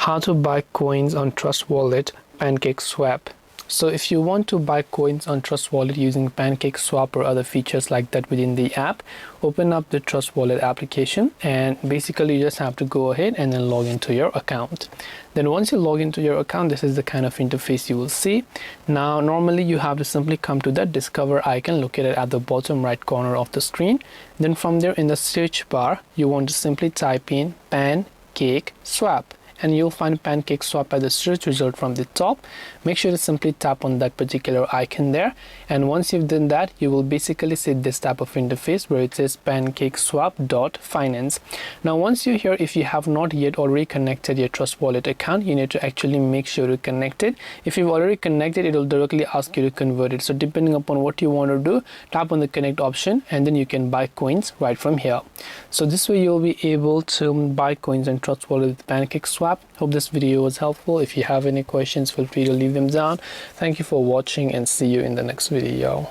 How to buy coins on Trust Wallet PancakeSwap. So if you want to buy coins on Trust Wallet using PancakeSwap or other features like that within the app, open up the Trust Wallet application and basically you just have to go ahead and then log into your account. Then once you log into your account, this is the kind of interface you will see. Now normally you have to simply come to that discover icon located at the bottom right corner of the screen. Then from there in the search bar, you want to simply type in PancakeSwap. And you'll find PancakeSwap as the search result from the top. Make sure to simply tap on that particular icon there, and once you've done that, you will basically see this type of interface where it says PancakeSwap.finance. Now once you're here, if you have not yet already connected your Trust Wallet account, you need to actually make sure to connect it. If you've already connected, it will directly ask you to convert it. So depending upon what you want to do, tap on the connect option and then you can buy coins right from here. So this way you'll be able to buy coins on Trust Wallet with PancakeSwap. Hope this video was helpful. If you have any questions, feel free to leave them down. Thank you for watching and see you in the next video.